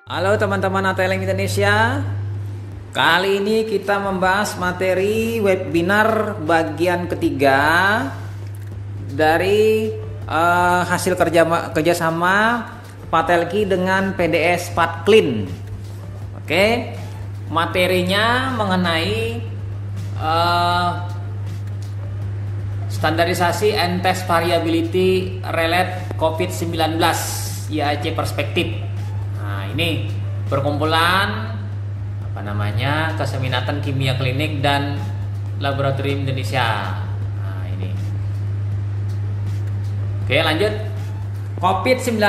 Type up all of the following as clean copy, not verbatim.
Halo teman-teman ATLink Indonesia. Kali ini kita membahas materi webinar bagian ketiga dari hasil kerjasama Patelki dengan PDS Patklin. Oke, materinya mengenai standarisasi and test variability relate COVID-19 IAC perspektif. Nah, ini perkumpulan Keseminatan Kimia Klinik dan Laboratorium Indonesia. Nah, ini. Oke, lanjut. COVID-19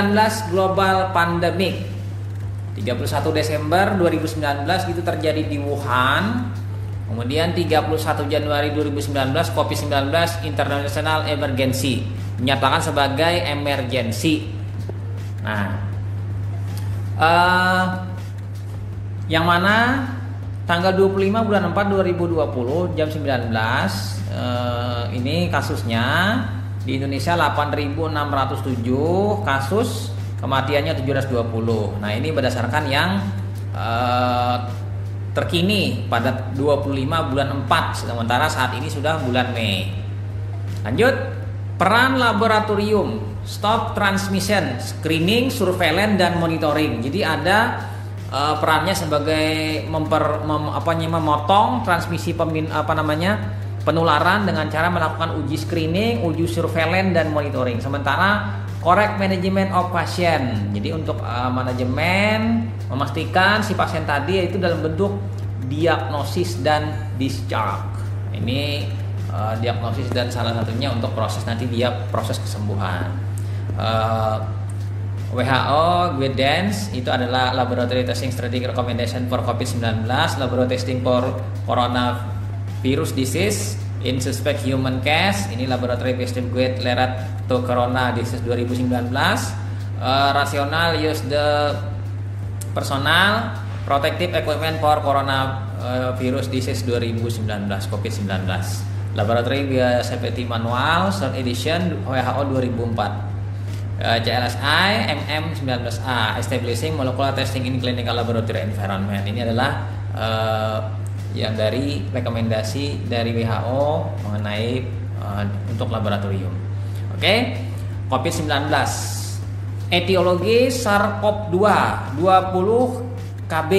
Global Pandemic 31 Desember 2019 itu terjadi di Wuhan. Kemudian 31 Januari 2019 COVID-19 International Emergency dinyatakan sebagai emergency. Nah, yang mana tanggal 25 bulan 4 2020 jam 19 ini kasusnya di Indonesia 8.607 kasus, kematiannya 720. Nah, ini berdasarkan yang terkini pada 25 bulan 4, sementara saat ini sudah bulan Mei. Lanjut, peran laboratorium stop transmission, screening, surveillance dan monitoring. Jadi ada perannya sebagai memotong transmisi penularan dengan cara melakukan uji screening, uji surveillance dan monitoring. Sementara correct management of patient. Jadi untuk manajemen memastikan si pasien tadi itu dalam bentuk diagnosis dan discharge. Ini diagnosis dan salah satunya untuk proses nanti dia proses kesembuhan. WHO guidance itu adalah laboratory testing strategic recommendation for COVID-19, laboratory testing for coronavirus disease in suspect human case. Ini laboratory testing guide relate to corona disease 2019. Rational use the personal protective equipment for coronavirus disease 2019 COVID-19. Laboratory safety manual third edition WHO 2004. CLSI MM19A establishing molecular testing in clinical laboratory environment. Ini adalah yang dari rekomendasi dari WHO mengenai untuk laboratorium. Oke, COVID-19. Etiologi SARS-CoV-2 20 KB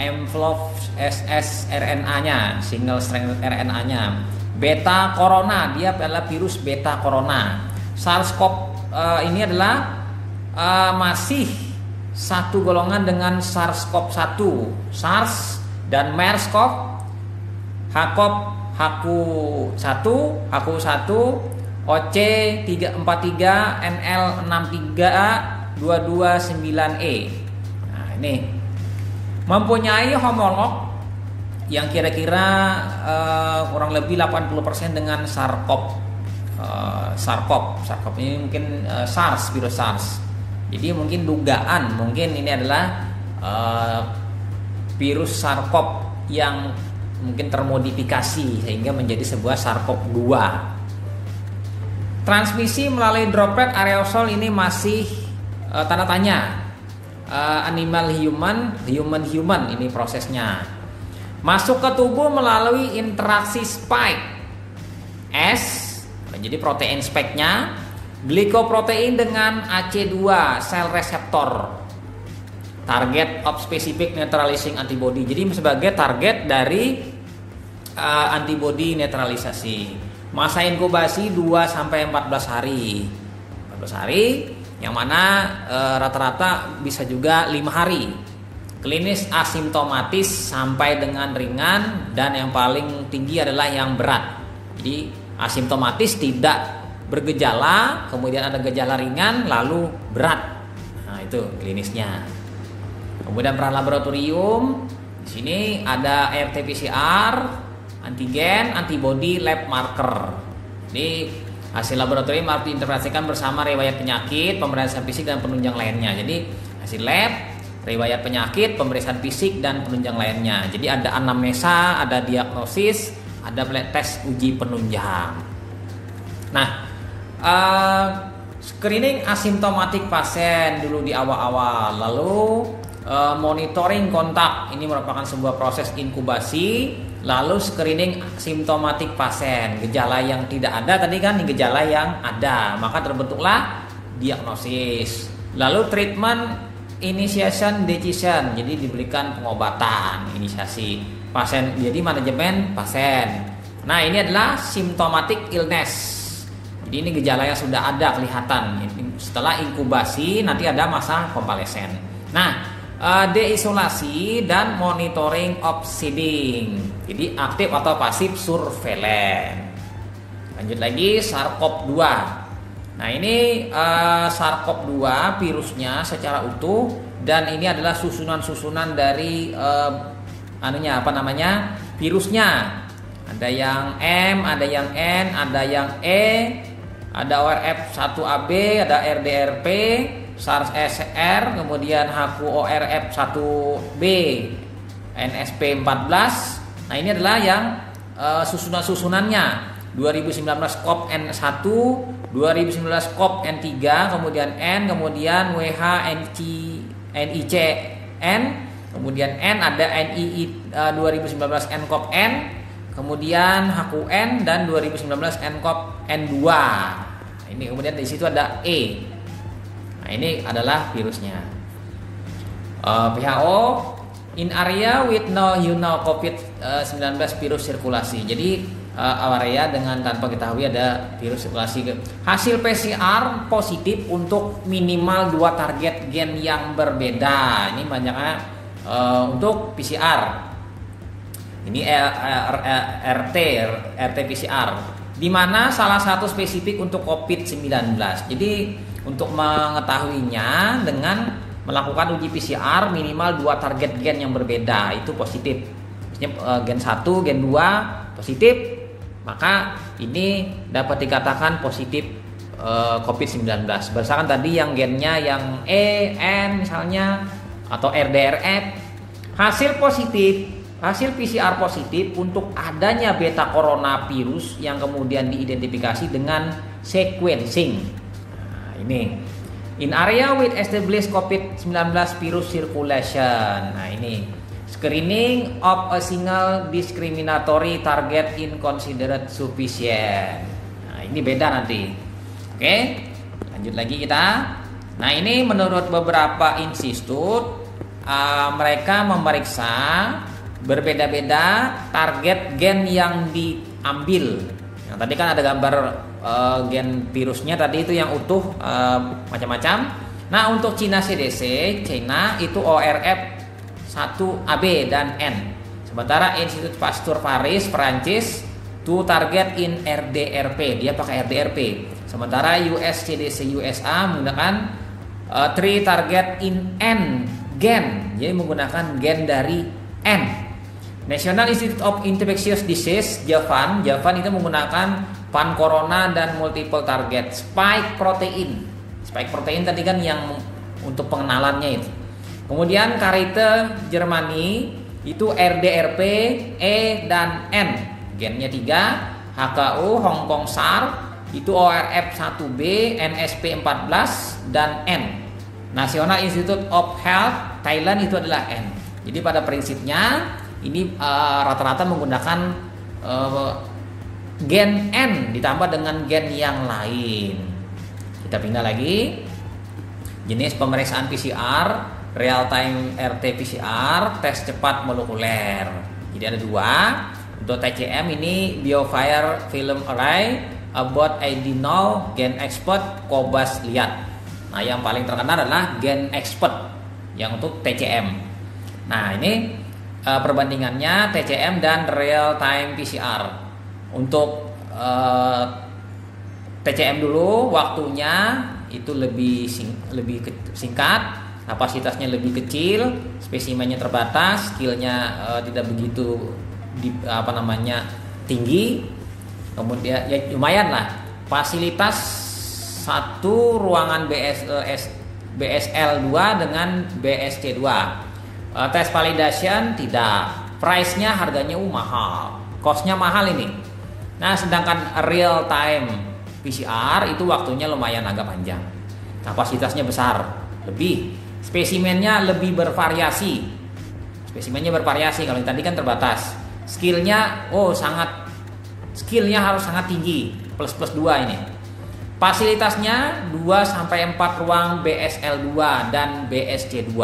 envelope SS RNA-nya, single strand RNA-nya. Beta corona, dia adalah virus beta corona. SARS-CoV ini adalah masih satu golongan dengan SARS-CoV-1, SARS dan MERS-CoV, HAKU1, OC343, NL632229E. Nah, ini mempunyai homolog yang kira-kira kurang lebih 80% dengan SARS-CoV ini mungkin SARS, virus SARS. Jadi mungkin dugaan ini adalah virus SARS-CoV yang mungkin termodifikasi sehingga menjadi sebuah SARS-CoV-2. Transmisi melalui droplet aerosol ini masih tanda tanya. Animal human ini prosesnya. Masuk ke tubuh melalui interaksi spike S, jadi protein spike-nya, glikoprotein dengan AC2 sel reseptor, target of specific neutralizing antibody. Jadi sebagai target dari antibody netralisasi. Masa inkubasi 2 sampai 14 hari. 14 hari yang mana rata-rata bisa juga 5 hari. Klinis asimptomatis sampai dengan ringan, dan yang paling tinggi adalah yang berat. Jadi asimptomatis tidak bergejala, kemudian ada gejala ringan, lalu berat. Nah, itu klinisnya. Kemudian peran laboratorium, di sini ada RT-PCR, antigen, antibody, lab marker. Jadi hasil laboratorium harus diinterpretasikan bersama riwayat penyakit, pemeriksaan fisik dan penunjang lainnya. Jadi hasil lab, riwayat penyakit, pemeriksaan fisik dan penunjang lainnya. Jadi ada anamnesa, ada diagnosis, ada tes uji penunjang. Nah, screening asimptomatik pasien dulu di awal-awal, lalu monitoring kontak, ini merupakan sebuah proses inkubasi, lalu screening simptomatik pasien, gejala yang tidak ada tadi kan, gejala yang ada, maka terbentuklah diagnosis, lalu treatment initiation decision, jadi diberikan pengobatan inisiasi pasien, jadi manajemen pasien. Nah ini adalah symptomatic illness. Jadi ini gejala yang sudah ada kelihatan. Setelah inkubasi nanti ada masa konvalesen. Nah, deisolasi dan monitoring obseding. Jadi aktif atau pasif surveillance. Lanjut lagi SARS-CoV-2. Nah, ini SARS-CoV-2 virusnya secara utuh, dan ini adalah susunan-susunan dari virusnya. Ada yang M, ada yang N, ada yang E, ada ORF1AB, ada RDRP, SARS-SR, kemudian HQORF1B, NSP14. Nah ini adalah yang susunan-susunannya. 2019 COP-N1, 2019 COP-N3, kemudian N, kemudian WH-NICN, kemudian N ada NII 2019 NCOV-N, kemudian HQN, dan 2019 NCOV-N2. Ini kemudian di situ ada E. Nah, ini adalah virusnya. WHO in area with no unknown COVID-19 virus sirkulasi. Jadi area dengan tanpa ketahui ada virus sirkulasi. Hasil PCR positif untuk minimal 2 target gen yang berbeda. Ini banyaknya untuk PCR. Ini RT PCR, di mana salah satu spesifik untuk COVID-19. Jadi untuk mengetahuinya dengan melakukan uji PCR minimal 2 target gen yang berbeda itu positif. Misalnya gen 1, gen 2 positif, maka ini dapat dikatakan positif COVID-19. Berdasarkan tadi yang gennya yang E, N misalnya, atau RDRF. Hasil PCR positif untuk adanya beta coronavirus yang kemudian diidentifikasi dengan sequencing. Nah, ini in area with established COVID-19 virus circulation. Nah, ini screening of a single discriminatory target in considered sufficient. Nah, ini beda nanti. Oke, lanjut lagi kita. Nah, ini menurut beberapa institut mereka memeriksa berbeda-beda target gen yang diambil. Yang tadi kan ada gambar gen virusnya tadi itu yang utuh macam-macam. Nah, untuk Cina CDC, China itu ORF1AB dan N. Sementara Institut Pasteur Paris Perancis to target in RDRP, dia pakai RDRP. Sementara US CDC USA menggunakan 3 target in N gen, jadi menggunakan gen dari N. National Institute of Infectious Disease Japan itu menggunakan pan corona dan multiple target spike protein. Spike protein tadi kan yang untuk pengenalannya itu. Kemudian Karite Jermani itu RDRP E dan N, gennya 3. HKU Hong Kong SAR itu ORF1B, NSP14 dan N. National Institute of Health Thailand itu adalah N. Jadi pada prinsipnya ini rata-rata menggunakan gen N ditambah dengan gen yang lain. Kita pindah lagi. Jenis pemeriksaan PCR, real time RT-PCR, tes cepat molekuler. Jadi ada 2. Untuk TCM ini BioFire Film Array, About Adenol, Gen Expert, Cobas Liat. Nah, yang paling terkenal adalah Gen Expert yang untuk TCM. Nah, ini perbandingannya TCM dan real time PCR. Untuk TCM dulu waktunya itu lebih singkat, kapasitasnya lebih kecil, spesimennya terbatas, skillnya tidak begitu tinggi. Kemudian ya lumayan lah, fasilitas satu ruangan BSL 2 dengan BSC 2. Tes validation tidak, price-nya harganya mahal, cost-nya mahal ini. Nah, sedangkan real time PCR itu waktunya lumayan agak panjang. Kapasitasnya besar, lebih. Spesimennya lebih bervariasi. Kalau yang tadi kan terbatas. Skillnya harus sangat tinggi, plus 2 ini. Fasilitasnya 2-4 ruang BSL2 dan BSC2.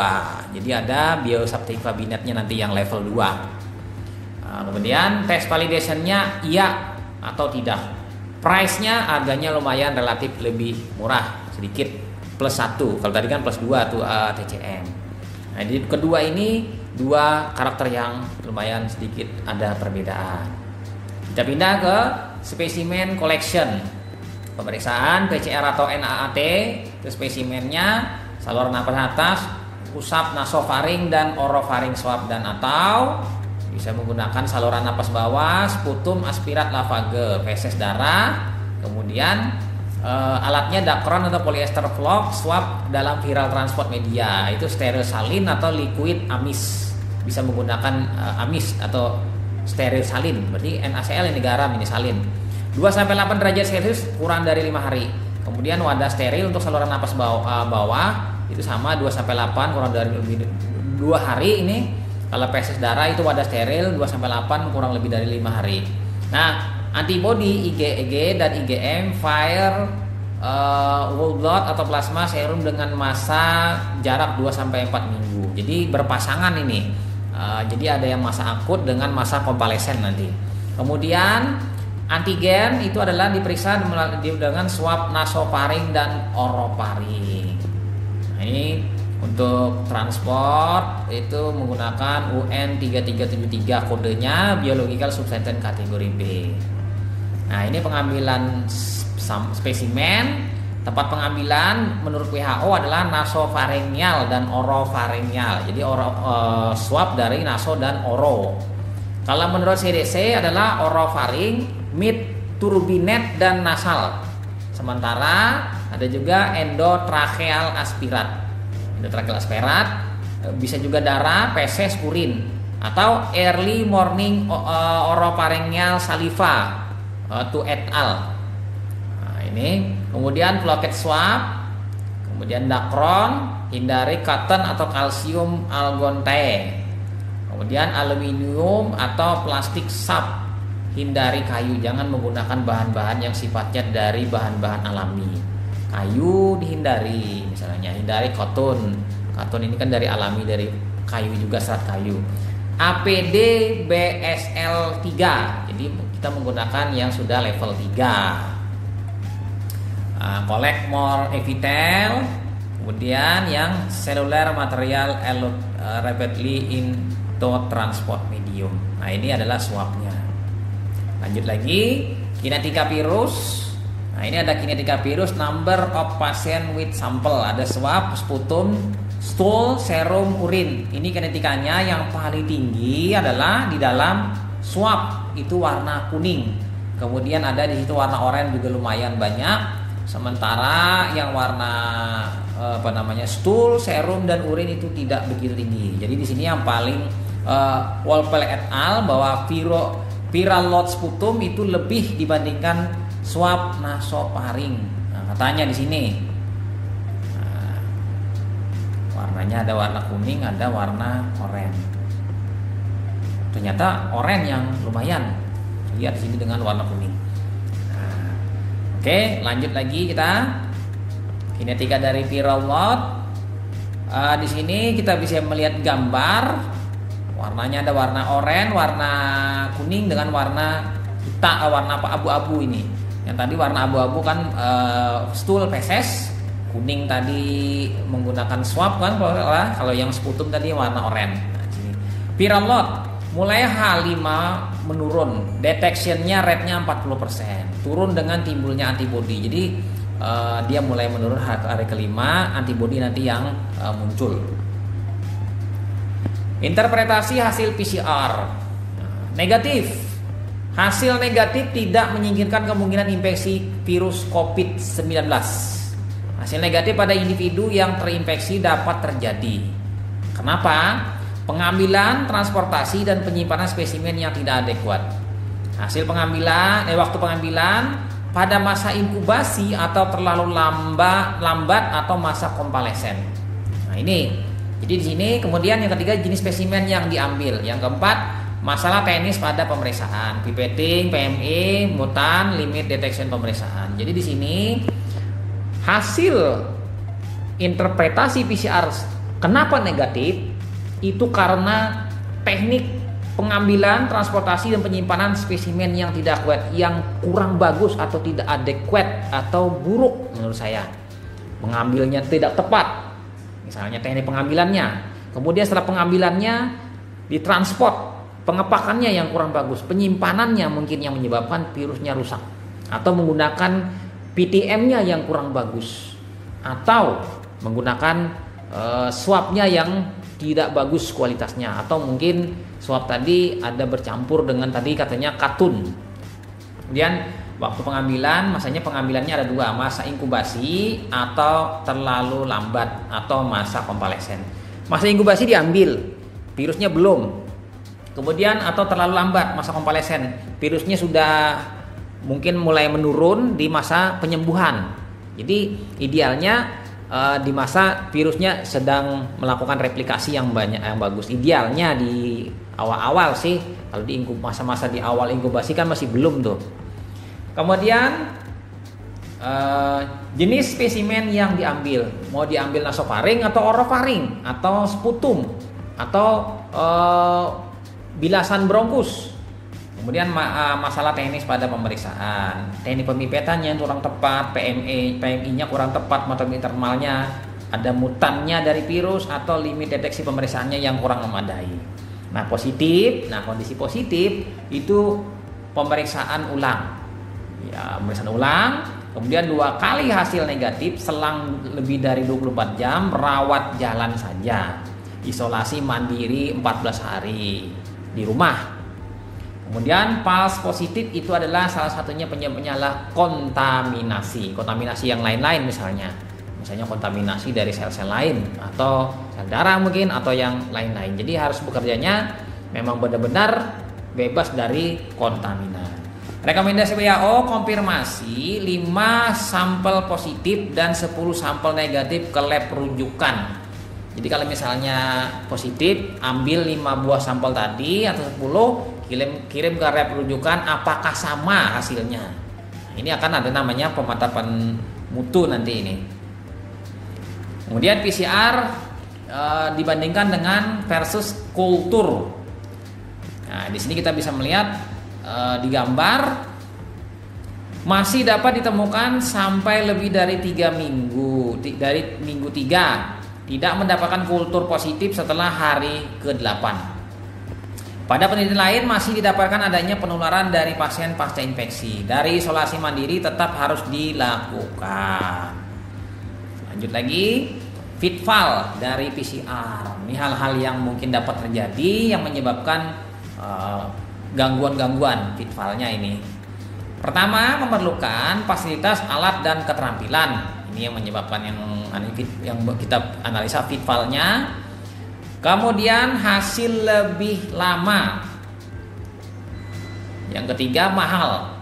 Jadi ada biosafety kabinetnya nanti yang level 2. Kemudian tes validationnya iya atau tidak. Price-nya harganya lumayan relatif lebih murah sedikit, plus 1. Kalau tadi kan plus 2 tuh TCM. Nah, jadi kedua ini dua karakter yang lumayan sedikit ada perbedaan. Kita pindah ke spesimen collection. Pemeriksaan PCR atau NAAT, itu spesimennya saluran napas atas, usap nasofaring dan orofaring swab, dan atau bisa menggunakan saluran napas bawah, sputum, aspirat, lavage, feses darah. Kemudian alatnya dacron atau polyester flock, swab dalam viral transport media, itu steril salin atau liquid amis. Bisa menggunakan amis atau steril salin, berarti NaCl ini garam, ini salin. 2-8 derajat Celcius kurang dari 5 hari. Kemudian wadah steril untuk saluran napas bawah itu sama 2-8 kurang dari 2 hari ini. Kalau feses darah itu wadah steril 2-8 kurang lebih dari 5 hari. Nah, antibody IgG dan IgM fire whole blood atau plasma serum dengan masa jarak 2-4 minggu. Jadi berpasangan ini. Jadi ada yang masa akut dengan masa konvalesen nanti. Kemudian antigen itu adalah diperiksa dengan swab nasofaring dan orofaring. Nah, ini untuk transport itu menggunakan UN 3373, kodenya biological substance kategori B. Nah, ini pengambilan spesimen. Tempat pengambilan menurut WHO adalah nasofaringeal dan orofaringeal. Jadi swab dari naso dan oro. Kalau menurut CDC adalah orofaring, mid, turbinet, dan nasal. Sementara ada juga endotracheal aspirat. Endotracheal aspirat bisa juga darah, feses, urin, atau early morning oropharyngeal saliva to et al. Nah, ini kemudian flocket swab, kemudian dacron, hindari cotton atau kalsium algonte. Kemudian aluminium atau plastik sap, hindari kayu, jangan menggunakan bahan-bahan yang sifatnya dari bahan-bahan alami. Kayu dihindari, misalnya hindari cotton. Cotton ini kan dari alami, dari kayu juga, serat kayu. APD BSL 3, jadi kita menggunakan yang sudah level 3. Collect more evitel, kemudian yang cellular material rapidly into transport medium. Nah, ini adalah swabnya. Lanjut lagi, kinetika virus. Nah, ini ada kinetika virus, number of patient with sample. Ada swab, sputum, stool, serum, urin. Ini kinetikanya yang paling tinggi adalah di dalam swab, itu warna kuning. Kemudian ada di situ warna oranye juga lumayan banyak. Sementara yang warna stool, serum, dan urin itu tidak begitu tinggi. Jadi di sini yang paling Wolpel et al. Bahwa viral load sputum itu lebih dibandingkan swab nasofaring. Nah, katanya di sini warnanya ada warna kuning, ada warna oranye. Ternyata oranye yang lumayan. Lihat di sini dengan warna kuning. Nah, oke, lanjut lagi kita kinetika dari viral load. Di sini kita bisa melihat gambar. Warnanya ada warna oranye, warna kuning dengan warna hitam, warna abu-abu ini. Yang tadi warna abu-abu kan stool feses, kuning tadi menggunakan swab kan, kalau yang sputum tadi warna oranye. Nah, sini. Viral load mulai H5 menurun, detectionnya rate-nya 40%, turun dengan timbulnya antibody. Jadi dia mulai menurun hari kelima, antibody nanti yang muncul. Interpretasi hasil PCR negatif. Hasil negatif tidak menyingkirkan kemungkinan infeksi virus COVID-19. Hasil negatif pada individu yang terinfeksi dapat terjadi. Kenapa? Pengambilan, transportasi, dan penyimpanan spesimen yang tidak adekuat. Hasil pengambilan, waktu pengambilan pada masa inkubasi atau terlalu lambat atau masa konvalesen. Nah ini, jadi di sini kemudian yang ketiga jenis spesimen yang diambil. Yang keempat masalah teknis pada pemeriksaan, pipetting, PME, mutan, limit detection pemeriksaan. Jadi di sini hasil interpretasi PCR kenapa negatif itu karena teknik pengambilan, transportasi dan penyimpanan spesimen yang tidak akurat, yang kurang bagus atau tidak adekuat atau buruk menurut saya. Mengambilnya tidak tepat. Misalnya teknik pengambilannya. Kemudian setelah pengambilannya ditransport, pengepakannya yang kurang bagus, penyimpanannya mungkin yang menyebabkan virusnya rusak, atau menggunakan PTM-nya yang kurang bagus, atau menggunakan swabnya yang tidak bagus kualitasnya, atau mungkin swab tadi ada bercampur dengan tadi katanya katun. Kemudian waktu pengambilan, masanya pengambilannya ada dua, masa inkubasi atau terlalu lambat atau masa konvalesen. Masa inkubasi diambil, virusnya belum. Kemudian atau terlalu lambat masa konvalesen, virusnya sudah mungkin mulai menurun di masa penyembuhan. Jadi idealnya di masa virusnya sedang melakukan replikasi yang banyak, yang bagus. Idealnya di awal-awal sih, kalau di masa-masa di awal inkubasi kan masih belum tuh. Kemudian jenis spesimen yang diambil, mau diambil nasofaring atau orofaring atau sputum atau bilasan bronkus. Kemudian masalah teknis pada pemeriksaan, teknik pemipetannya yang kurang tepat, PMI-nya kurang tepat, materi termalnya, ada mutannya dari virus atau limit deteksi pemeriksaannya yang kurang memadai. Nah positif, kondisi positif itu pemeriksaan ulang, ya pemeriksaan ulang. Kemudian 2 kali hasil negatif selang lebih dari 24 jam, rawat jalan saja, isolasi mandiri 14 hari di rumah. Kemudian false positif itu adalah salah satunya penyebabnya adalah kontaminasi yang lain-lain, misalnya kontaminasi dari sel-sel lain atau sel darah mungkin atau yang lain-lain. Jadi harus bekerjanya memang benar-benar bebas dari kontaminan. Rekomendasi WHO konfirmasi 5 sampel positif dan 10 sampel negatif ke lab rujukan. Jadi kalau misalnya positif, ambil 5 buah sampel tadi atau 10, kirim ke lab rujukan apakah sama hasilnya. Ini akan ada namanya pemantapan mutu nanti ini. Kemudian PCR dibandingkan dengan versus kultur. Nah, di sini kita bisa melihat di gambar masih dapat ditemukan sampai lebih dari 3 minggu, dari minggu 3 tidak mendapatkan kultur positif setelah hari ke-8. Pada penelitian lain masih didapatkan adanya penularan dari pasien pasca infeksi. Dari isolasi mandiri tetap harus dilakukan. Lanjut lagi, fitval dari PCR. Ini hal-hal yang mungkin dapat terjadi yang menyebabkan gangguan-gangguan fitvalnya ini. Pertama, memerlukan fasilitas alat dan keterampilan. Ini yang menyebabkan yang kita analisa fitvalnya. Kemudian hasil lebih lama. Yang ketiga, mahal.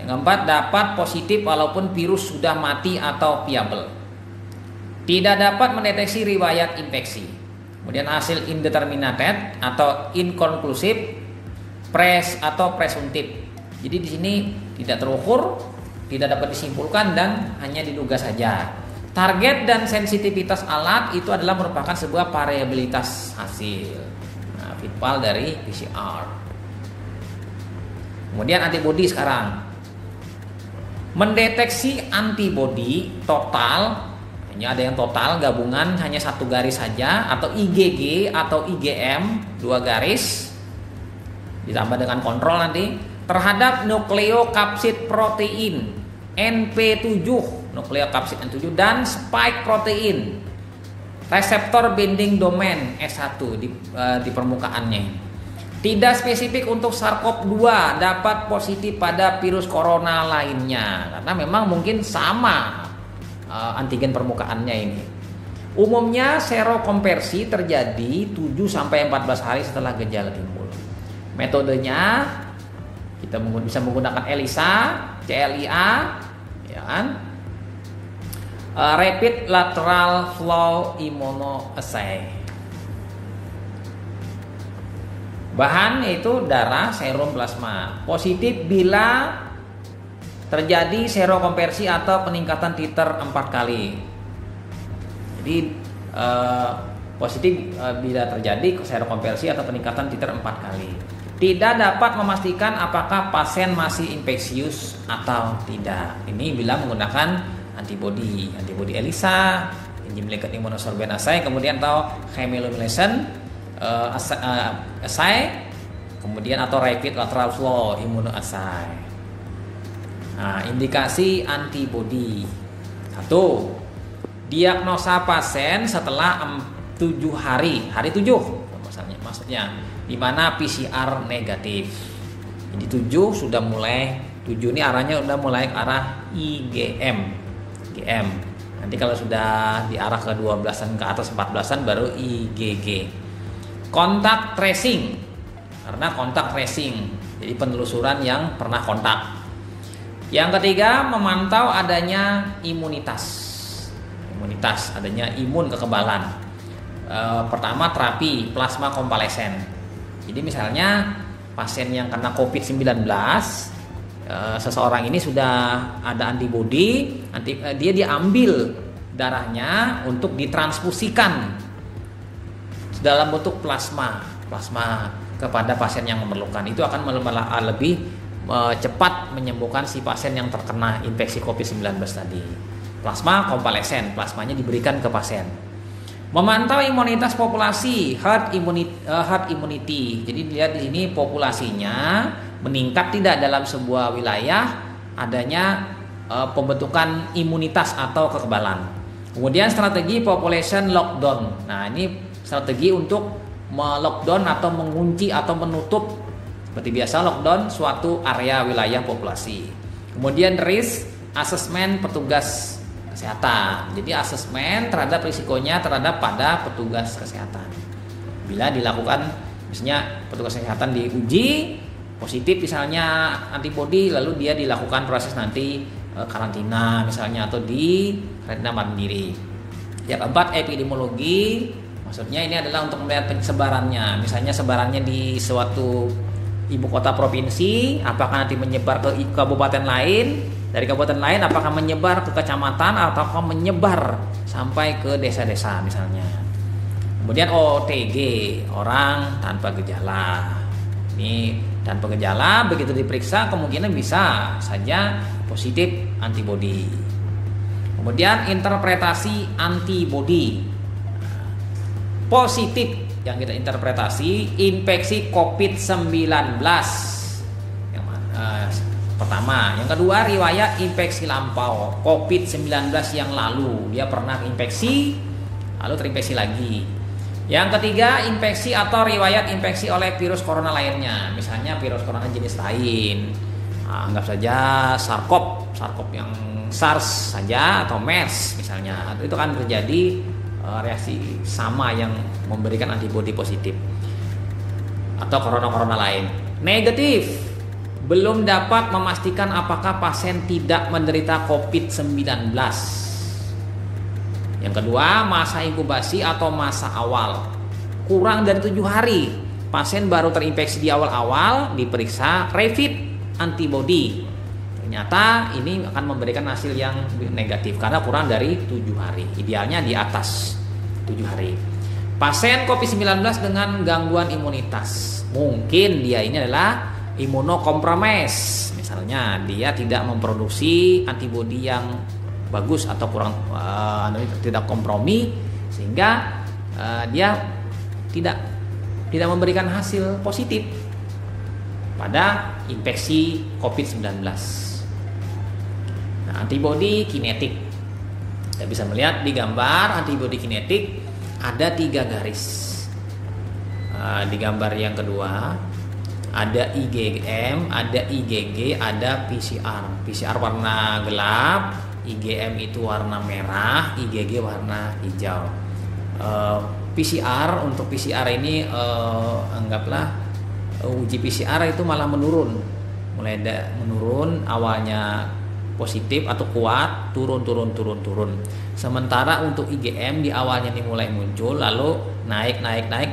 Yang keempat, dapat positif walaupun virus sudah mati atau viable. Tidak dapat mendeteksi riwayat infeksi. Kemudian hasil indeterminated atau inconclusive, atau presuntif. Jadi di sini tidak terukur, tidak dapat disimpulkan dan hanya diduga saja. Target dan sensitivitas alat itu adalah merupakan sebuah variabilitas hasil. Nah, fitval dari PCR. Kemudian antibodi sekarang. Mendeteksi antibodi total, hanya ada yang total gabungan hanya 1 garis saja, atau IgG atau IgM 2 garis ditambah dengan kontrol nanti terhadap nukleokapsid protein NP7, nukleokapsid N7 dan spike protein reseptor binding domain S1 di permukaannya. Tidak spesifik untuk SARS-CoV-2, dapat positif pada virus corona lainnya karena memang mungkin sama antigen permukaannya ini. Umumnya serokonversi terjadi 7-14 hari setelah gejala timbul. Metodenya kita bisa menggunakan ELISA, CLIA, ya kan? Rapid lateral flow immunoassay. Bahan yaitu darah, serum, plasma. Positif bila terjadi serokonversi atau peningkatan titer 4 kali. Jadi positif bila terjadi serokonversi atau peningkatan titer 4 kali. Tidak dapat memastikan apakah pasien masih infeksius atau tidak. Ini bila menggunakan antibodi ELISA, enzim liquid immunosorbent assay, kemudian atau chemiluminescent assay, kemudian atau rapid lateral flow immunoassay. Nah, indikasi antibodi. 1. Diagnosa pasien setelah 7 hari 7 maksudnya di mana PCR negatif. Jadi 7 sudah mulai, 7 ini arahnya sudah mulai ke arah IgM. Nanti kalau sudah di arah ke 12-an ke atas 14-an baru IgG. Kontak tracing, karena kontak tracing, jadi penelusuran yang pernah kontak. Yang ketiga, memantau adanya imunitas, adanya imun kekebalan. Pertama, terapi plasma konvalesen. Jadi misalnya pasien yang kena COVID-19, seseorang ini sudah ada antibodi, dia diambil darahnya untuk ditransfusikan dalam bentuk plasma kepada pasien yang memerlukan. Itu akan lebih cepat menyembuhkan si pasien yang terkena infeksi COVID-19 tadi. Plasma konvalesen, plasmanya diberikan ke pasien. Memantau imunitas populasi, herd immunity. Jadi dilihat di sini populasinya meningkat tidak dalam sebuah wilayah, adanya pembentukan imunitas atau kekebalan. Kemudian strategi population lockdown. Nah, ini strategi untuk melockdown atau mengunci atau menutup seperti biasa lockdown suatu area wilayah populasi. Kemudian risk assessment petugas kesehatan. Jadi asesmen terhadap risikonya terhadap pada petugas kesehatan. Bila dilakukan misalnya petugas kesehatan diuji positif misalnya antibodi, lalu dia dilakukan proses nanti karantina misalnya atau di karantina mandiri. Yang keempat, epidemiologi. Maksudnya ini adalah untuk melihat penyebarannya. Misalnya sebarannya di suatu ibu kota provinsi, apakah nanti menyebar ke kabupaten lain, dari kabupaten lain apakah menyebar ke kecamatan ataukah menyebar sampai ke desa-desa misalnya. Kemudian OTG, orang tanpa gejala. Ini tanpa gejala, begitu diperiksa kemungkinan bisa saja positif antibodi. Kemudian interpretasi antibodi. Positif yang kita interpretasi infeksi COVID-19 yang pertama. Yang kedua, riwayat infeksi lampau COVID-19 yang lalu, dia pernah infeksi lalu terinfeksi lagi. Yang ketiga, infeksi atau riwayat infeksi oleh virus corona lainnya, misalnya virus corona jenis lain, anggap saja SARS-CoV yang SARS saja atau MERS misalnya, itu kan terjadi reaksi sama yang memberikan antibodi positif, atau corona lain. Negatif, belum dapat memastikan apakah pasien tidak menderita COVID-19. Yang kedua, masa inkubasi atau masa awal kurang dari 7 hari, pasien baru terinfeksi di awal-awal, diperiksa rapid antibody, ternyata ini akan memberikan hasil yang negatif karena kurang dari 7 hari, idealnya di atas 7 hari. Pasien COVID-19 dengan gangguan imunitas, mungkin dia ini adalah imunokompromis, misalnya dia tidak memproduksi antibodi yang bagus atau kurang tidak kompromi, sehingga dia tidak memberikan hasil positif pada infeksi COVID-19. Nah, antibodi kinetik, kita bisa melihat di gambar antibodi kinetik ada 3 garis. Di gambar yang kedua ada IgM, ada IgG, ada PCR. PCR warna gelap, IgM itu warna merah, IgG warna hijau. PCR, untuk PCR ini anggaplah uji PCR itu malah menurun mulai menurun, awalnya positif atau kuat, turun. Sementara untuk IgM di awalnya ini mulai muncul, lalu naik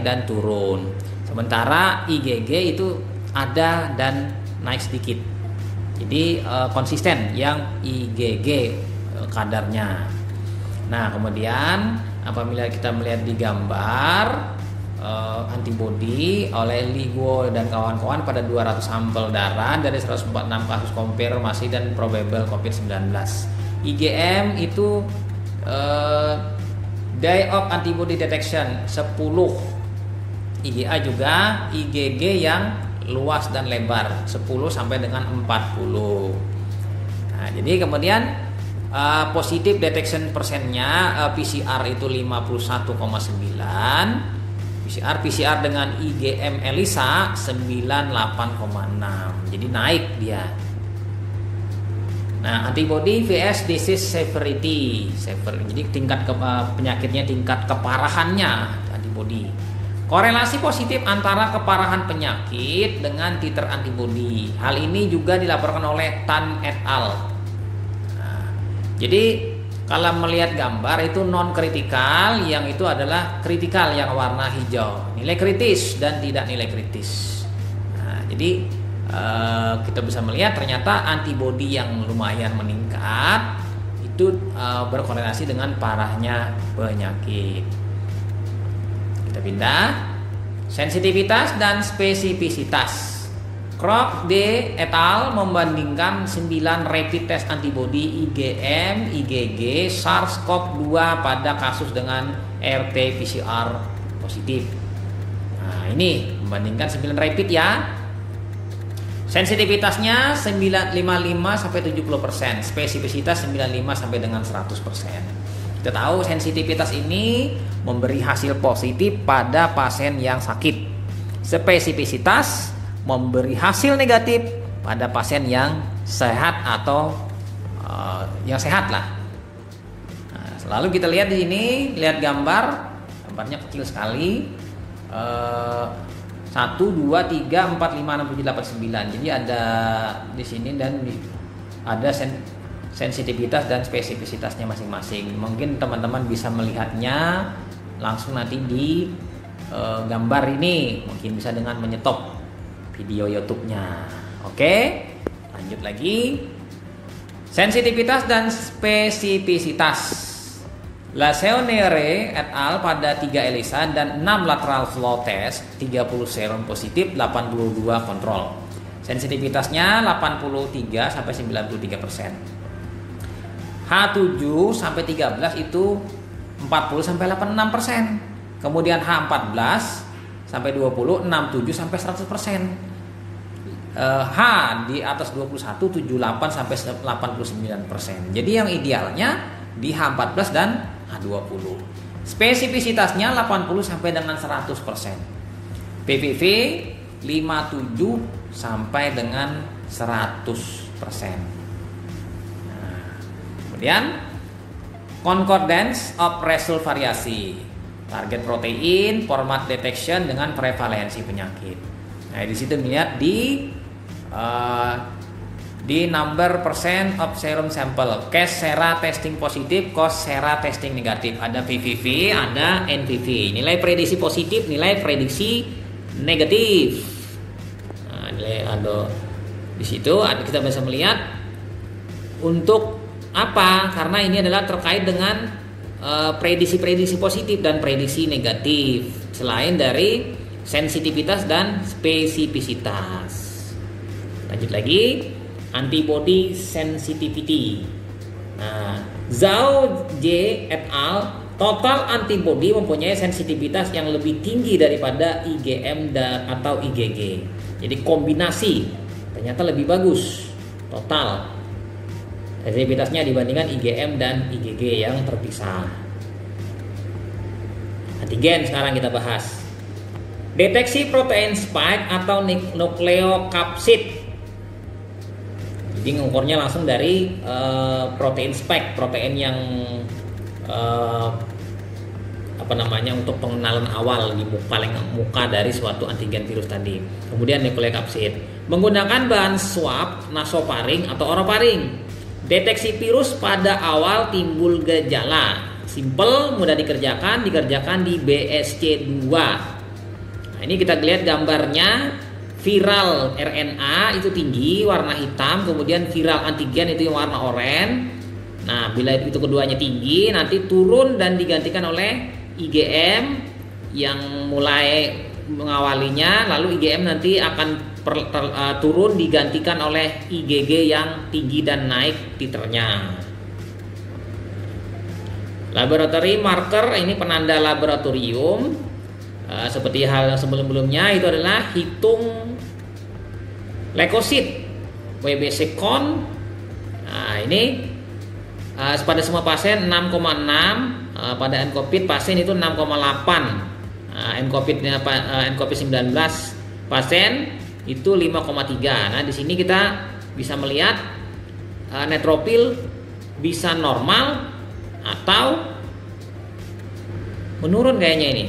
dan turun. Sementara IgG itu ada dan naik sedikit. Jadi konsisten yang IgG kadarnya. Nah, kemudian apabila kita melihat di gambar antibodi oleh Ligo dan kawan-kawan pada 200 sampel darah dari 146 kasus konfirmasi dan probable COVID-19. IgM itu day of antibody detection 10. IgA juga IgG yang luas dan lebar 10 sampai dengan 40. Nah, jadi kemudian positif detection persennya PCR itu 51,9. PCR dengan IgM ELISA 98,6. Jadi naik dia. Nah, antibody vs disease severity. Jadi tingkat penyakitnya, tingkat keparahannya antibody. Korelasi positif antara keparahan penyakit dengan titer antibody. Hal ini juga dilaporkan oleh Tan et al. Nah, jadi kalau melihat gambar itu non kritikal, yang itu adalah kritikal yang warna hijau, nilai kritis dan tidak nilai kritis. Nah, jadi kita bisa melihat ternyata antibodi yang lumayan meningkat itu berkorelasi dengan parahnya penyakit. Kita pindah sensitivitas dan spesifisitas. Krok D et al. Membandingkan 9 rapid test antibody IgM, IgG, SARS-CoV-2 pada kasus dengan RT-PCR positif. Nah, ini membandingkan 9 rapid ya. Sensitivitasnya 55 sampai 70%, spesifisitas 95 sampai dengan 100%. Kita tahu sensitivitas ini memberi hasil positif pada pasien yang sakit. Spesifisitas memberi hasil negatif pada pasien yang sehat atau yang sehat lah. Nah, selalu kita lihat di sini, lihat gambarnya kecil sekali. 1, 2, 3, 4, 5, 6, 7, 8, 9. Jadi ada di sini dan ada sensitivitas dan spesifisitasnya masing-masing. Mungkin teman-teman bisa melihatnya langsung nanti di gambar ini. Mungkin bisa dengan menyetop video YouTube-nya. Oke, lanjut lagi. Sensitivitas dan spesifisitas. Laseonere et al. Pada 3 ELISA dan 6 lateral flow test, 30 serum positif, 82 kontrol. Sensitivitasnya 83 sampai 93%. H7 sampai 13 itu 40 sampai 86%. Kemudian H14 sampai 20, 67 sampai 100%. H di atas 21, 78 sampai 89%. Jadi yang idealnya di H14 dan H20. Spesifisitasnya 80 sampai dengan 100%. PVV 57 sampai dengan 100%. Nah, kemudian concordance of result variasi. Target protein, format detection dengan prevalensi penyakit. Nah, di situ melihat di number percent of serum sample, case sera testing positif, cause sera testing negatif. Ada PVV, ada NPV. Nilai prediksi positif, nilai prediksi negatif. Nah, nilai ada di situ. Kita bisa melihat untuk apa? Karena ini adalah terkait dengan prediksi positif dan prediksi negatif, selain dari sensitivitas dan spesifisitas. Lanjut lagi, antibody sensitivity. Nah, Zhao J et al. Total antibody mempunyai sensitivitas yang lebih tinggi daripada IgM atau IgG. Jadi kombinasi ternyata lebih bagus total sensitivitasnya dibandingkan IgM dan IgG yang terpisah. Antigen sekarang kita bahas. Deteksi protein spike atau nukleokapsid. Jadi ngukurnya langsung dari protein spike, protein yang untuk pengenalan awal di muka dari suatu antigen virus tadi. Kemudian nukleokapsid. Menggunakan bahan swab nasofaring atau orofaring. Deteksi virus pada awal timbul gejala. Simple, mudah dikerjakan di BSC2. Nah, ini kita lihat gambarnya. Viral RNA itu tinggi, warna hitam, kemudian viral antigen itu yang warna oranye. Nah, bila itu keduanya tinggi, nanti turun dan digantikan oleh IgM yang mulai mengawalinya, lalu IgM nanti akan turun digantikan oleh IgG yang tinggi dan naik titernya. Laboratory marker ini penanda laboratorium. Seperti hal yang sebelum-sebelumnya itu adalah hitung leukosit WBC con. Nah, ini pada semua pasien 6,6, pada nCovid pasien itu 6,8. nCovid 19 pasien itu 5,3. Nah, di sini kita bisa melihat neutropil bisa normal atau menurun kayaknya ini.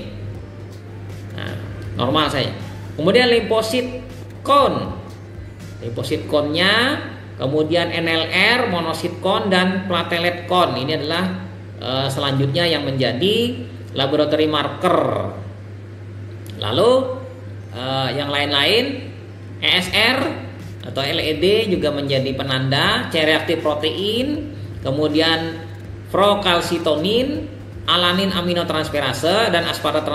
Nah, normal saja. Kemudian limfosit count. Limfosit count-nya, kemudian NLR, monosit count dan platelet count. Ini adalah selanjutnya yang menjadi laboratory marker. Lalu yang lain-lain ESR atau LED juga menjadi penanda C-reaktif protein, kemudian procalcitonin, alanin aminotransferase dan aspartat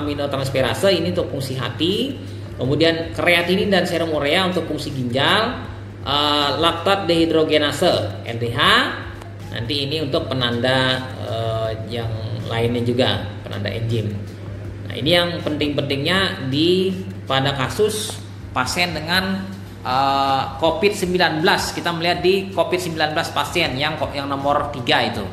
aminotransferase ini untuk fungsi hati, kemudian kreatinin dan serum urea untuk fungsi ginjal, laktat dehidrogenase LDH, nanti ini untuk penanda yang lainnya juga, penanda enzim. Nah, ini yang penting-pentingnya pada kasus pasien dengan COVID-19. Kita melihat di COVID-19 pasien yang nomor 3 itu.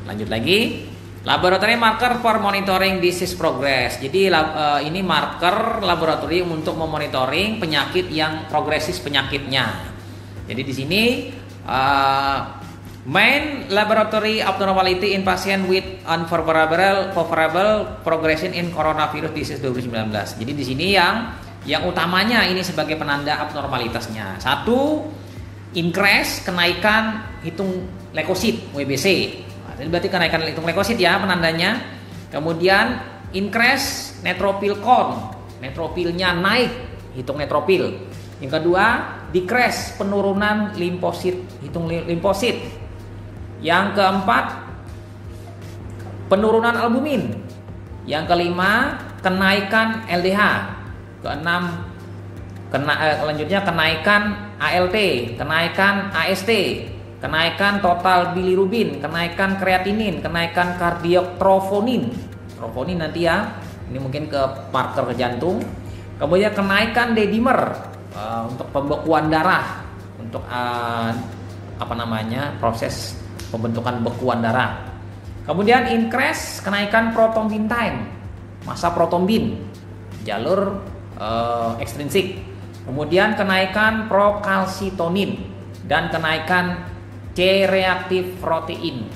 Lanjut lagi, laboratory marker for monitoring disease progress. Jadi ini marker laboratorium untuk memonitoring penyakit yang progresif penyakitnya. Jadi di sini main laboratory abnormality in patient with unfavorable progression in coronavirus disease 2019. Jadi di sini yang utamanya ini sebagai penanda abnormalitasnya. 1, increase kenaikan hitung leukosit WBC. Ini berarti kenaikan hitung leukosit ya penandanya. Kemudian increase neutropil count, neutropilnya naik, hitung neutropil. Yang kedua, decrease penurunan limfosit, hitung limfosit. Yang keempat, penurunan albumin. Yang kelima, kenaikan LDH. Keenam, selanjutnya kenaikan ALT, kenaikan AST, kenaikan total bilirubin, kenaikan kreatinin, kenaikan kardiotroponin. Troponin nanti ya, ini mungkin ke marker ke jantung. Kemudian kenaikan D-dimer untuk pembekuan darah, untuk proses pembentukan bekuan darah. Kemudian increase kenaikan protombin time, massa protombin, jalur ekstrinsik. Kemudian kenaikan procalcitonin dan kenaikan C-reaktif protein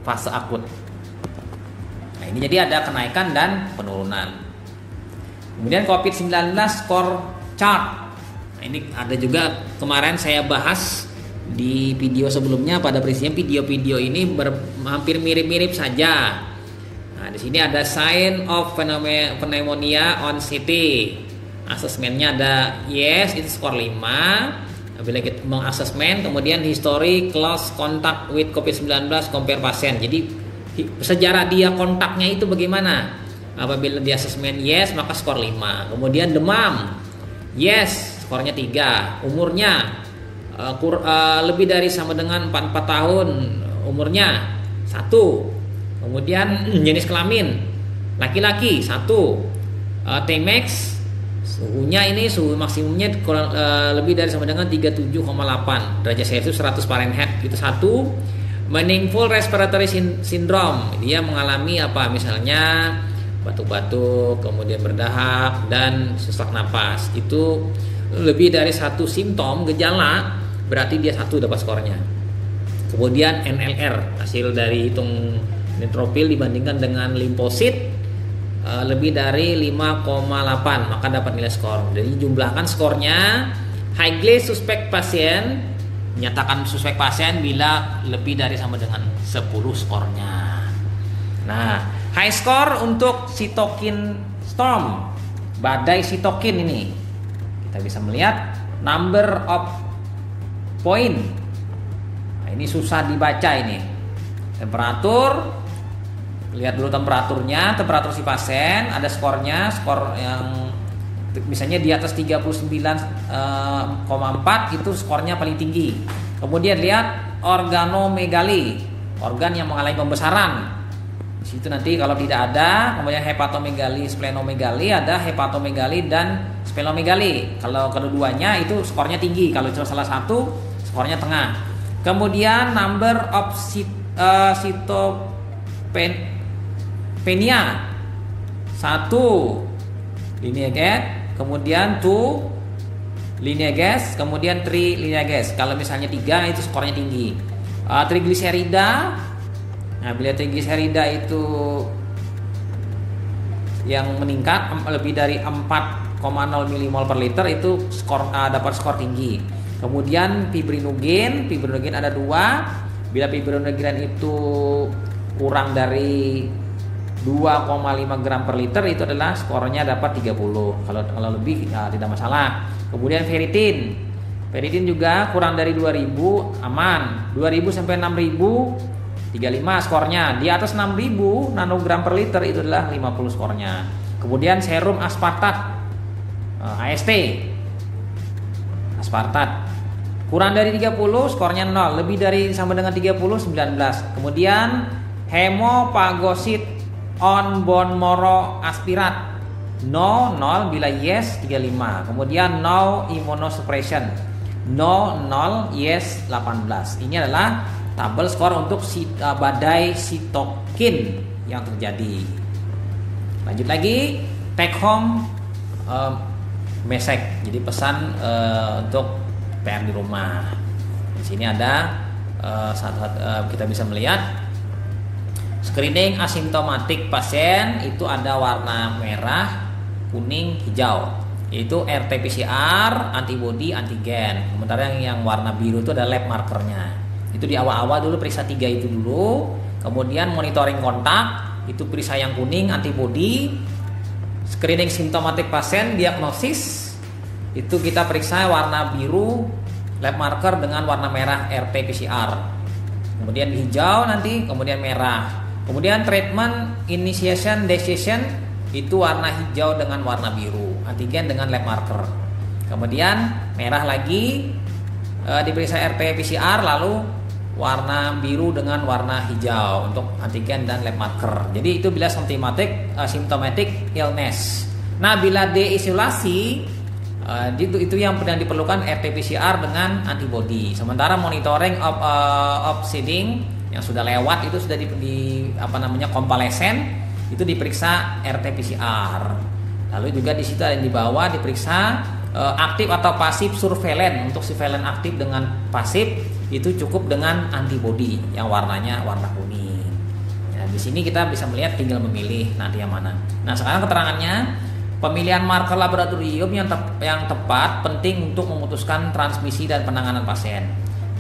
fase akut. Nah, ini jadi ada kenaikan dan penurunan. Kemudian COVID-19 score chart. Nah, ini ada juga kemarin saya bahas di video sebelumnya. Pada prinsipnya video-video ini hampir mirip-mirip saja. Nah, di sini ada sign of pneumonia on CT. Asesmennya ada yes, itu skor 5. Bila kita mengasesmen, kemudian history close contact with COVID-19 compare pasien. Jadi sejarah dia kontaknya itu bagaimana? Apabila dia asesmen yes, maka skor 5. Kemudian demam, yes, skornya 3. Umurnya lebih dari sama dengan 44 tahun, umurnya 1. Kemudian jenis kelamin laki-laki 1. Tmax, suhunya ini suhu maksimumnya lebih dari sama dengan 37,8 derajat Celcius 100 Fahrenheit itu 1. Meaningful respiratory syndrome, dia mengalami misalnya batuk-batuk, kemudian berdahak dan sesak napas. Itu lebih dari 1 simptom gejala, berarti dia 1 dapat skornya. Kemudian NLR, hasil dari hitung neutropil dibandingkan dengan limfosit, lebih dari 5,8 maka dapat nilai skor. Jadi jumlahkan skornya. Highly suspect pasien, nyatakan suspek pasien bila lebih dari sama dengan 10 skornya. Nah, high score untuk cytokine storm, badai sitokin ini. Kita bisa melihat number of point. Nah, ini susah dibaca ini. Temperatur, lihat dulu temperaturnya, temperatur si pasien, ada skornya, skor yang misalnya di atas 39,4 itu skornya paling tinggi. Kemudian lihat organomegali, organ yang mengalami pembesaran. Di situ nanti kalau tidak ada, kemudian hepatomegali, splenomegali, ada hepatomegali dan splenomegali. Kalau kedua-duanya itu skornya tinggi, kalau cuma salah satu skornya tengah. Kemudian number of cytopenia 1 lineage, kemudian 2 lineages, kemudian 3 lineages. Kalau misalnya 3 itu skornya tinggi. Trigliserida, nah bila trigliserida itu yang meningkat lebih dari 4,0 milimol per liter itu skor dapat skor tinggi. Kemudian fibrinogen ada 2. Bila fibrinogen itu kurang dari 2,5 gram per liter itu adalah skornya dapat 30. Kalau lebih tidak masalah. Kemudian ferritin juga kurang dari 2000 aman. 2000 sampai 6000 35 skornya. Di atas 6000 nanogram per liter itu adalah 50 skornya. Kemudian serum aspartat, AST aspartat kurang dari 30 skornya 0, lebih dari sama dengan 30 19. Kemudian hemopagosit on bone marrow aspirat no 0, bila yes 35. Kemudian no immunosuppression no 0, yes 18. Ini adalah tabel skor untuk badai sitokin yang terjadi. Lanjut lagi, take home message. Jadi pesan untuk PR di rumah. Di sini ada kita bisa melihat screening asimptomatik pasien itu ada warna merah, kuning, hijau. Yaitu RT-PCR, antibody, antigen. Sementara yang warna biru itu ada lab markernya. Itu di awal-awal dulu periksa 3 itu dulu. Kemudian monitoring kontak, itu periksa yang kuning, antibody. Screening simptomatik pasien, diagnosis, itu kita periksa warna biru, lab marker dengan warna merah RT-PCR. Kemudian hijau nanti, kemudian merah. Kemudian treatment initiation decision itu warna hijau dengan warna biru, antigen dengan lab marker. Kemudian merah lagi diperiksa RT-PCR, lalu warna biru dengan warna hijau untuk antigen dan lab marker. Jadi itu bila symptomatic illness. Nah, bila deisolasi itu yang diperlukan RT-PCR dengan antibody. Sementara monitoring of seeding yang sudah lewat itu sudah konvalesen itu diperiksa RT-PCR. Lalu juga di situ ada yang di bawah diperiksa aktif atau pasif surveillance. Untuk surveillance aktif dengan pasif itu cukup dengan antibody yang warnanya warna kuning. Nah, di sini kita bisa melihat tinggal memilih nanti yang mana. Nah, sekarang keterangannya, pemilihan marker laboratorium yang tepat penting untuk memutuskan transmisi dan penanganan pasien.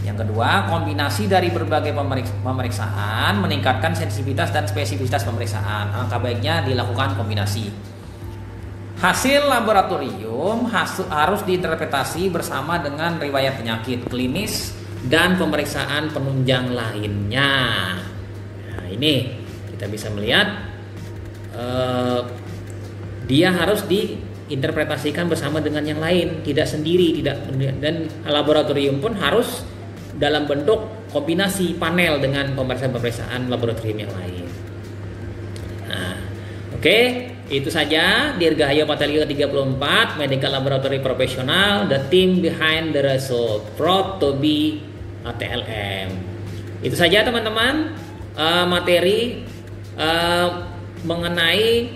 Yang kedua, kombinasi dari berbagai pemeriksaan meningkatkan sensitivitas dan spesifitas pemeriksaan. Alangkah baiknya dilakukan kombinasi. Hasil laboratorium harus diinterpretasi bersama dengan riwayat penyakit klinis dan pemeriksaan penunjang lainnya. Nah, ini kita bisa melihat dia harus diinterpretasikan bersama dengan yang lain, tidak sendiri, dan laboratorium pun harus dalam bentuk kombinasi panel dengan pemeriksaan laboratorium yang lain. Nah, oke, itu saja Dirgahayu Fatalio 34 Medical Laboratory Professional, the team behind the result, proud to be ATLM. Itu saja teman-teman materi mengenai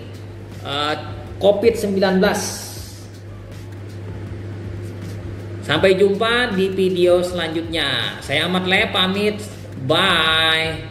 COVID-19. Sampai jumpa di video selanjutnya. Saya Ahmad Le pamit. Bye.